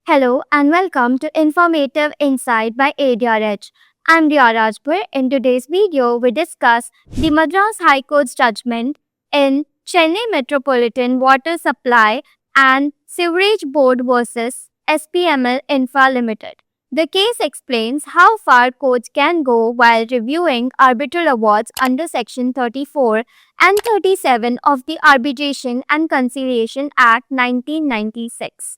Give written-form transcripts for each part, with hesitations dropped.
Hello and welcome to Informative Insight by ADRH. I'm Riya Rajpur. In today's video, we discuss the Madras High Court's judgment in Chennai Metropolitan Water Supply and Sewerage Board versus SPML Infra Limited. The case explains how far courts can go while reviewing arbitral awards under Section 34 and 37 of the Arbitration and Conciliation Act 1996.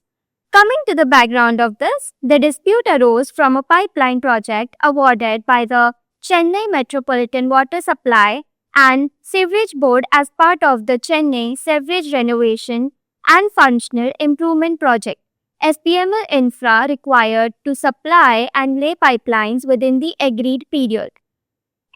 Coming to the background of this, the dispute arose from a pipeline project awarded by the Chennai Metropolitan Water Supply and Sewerage Board as part of the Chennai Sewerage Renovation and Functional Improvement Project. SPML Infra required to supply and lay pipelines within the agreed period.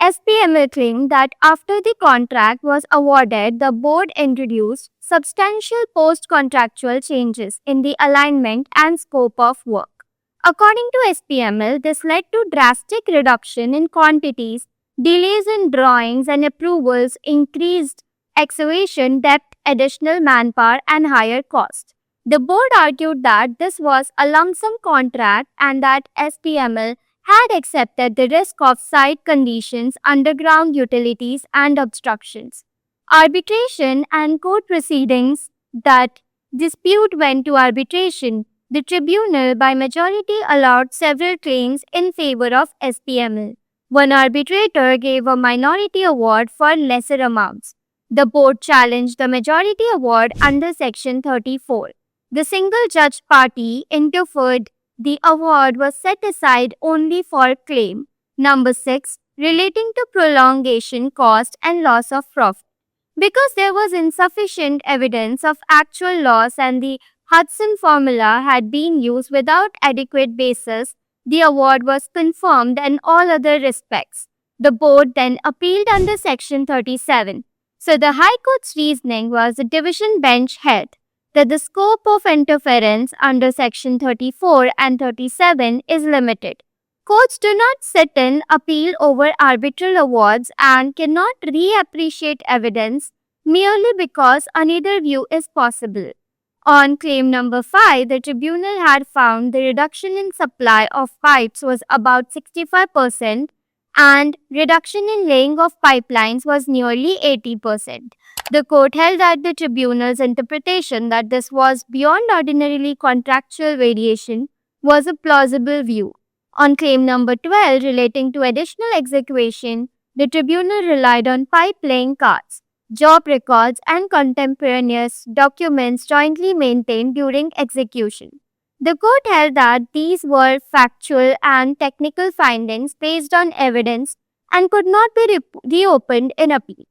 SPML claimed that after the contract was awarded, the board introduced substantial post-contractual changes in the alignment and scope of work. According to SPML, this led to drastic reduction in quantities, delays in drawings and approvals, increased excavation depth, additional manpower, and higher cost. The board argued that this was a lump sum contract and that SPML had accepted the risk of site conditions, underground utilities, and obstructions. Arbitration and court proceedings that dispute went to arbitration. The tribunal by majority allowed several claims in favor of SPML. One arbitrator gave a minority award for lesser amounts. The board challenged the majority award under Section 34. The single judge party interfered. The award was set aside only for claim number 6 relating to prolongation cost and loss of profit. Because there was insufficient evidence of actual loss and the Hudson formula had been used without adequate basis, the award was confirmed in all other respects. The board then appealed under Section 37. So the High Court's reasoning was the division bench held that the scope of interference under Section 34 and 37 is limited. Courts do not sit in appeal over arbitral awards and cannot reappreciate evidence merely because another view is possible. On claim number 5, the tribunal had found the reduction in supply of pipes was about 65% and reduction in laying of pipelines was nearly 80%. The court held that the tribunal's interpretation that this was beyond ordinarily contractual variation was a plausible view. On claim number 12 relating to additional execution, the tribunal relied on pipe laying cards, job records, and contemporaneous documents jointly maintained during execution. The court held that these were factual and technical findings based on evidence and could not be reopened in appeal.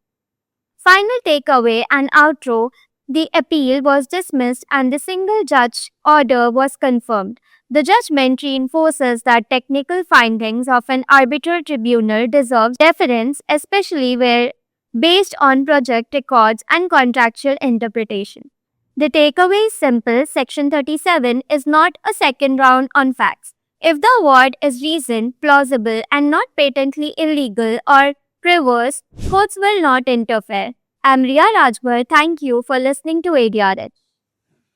Final takeaway and outro, the appeal was dismissed and the single judge order was confirmed. The judgment reinforces that technical findings of an arbitral tribunal deserve deference, especially where based on project records and contractual interpretation. The takeaway is simple. Section 37 is not a second round on facts. If the award is reasoned, plausible, and not patently illegal or frivolous, courts will not interfere. I'm Riya Rajpur. Thank you for listening to ADRH.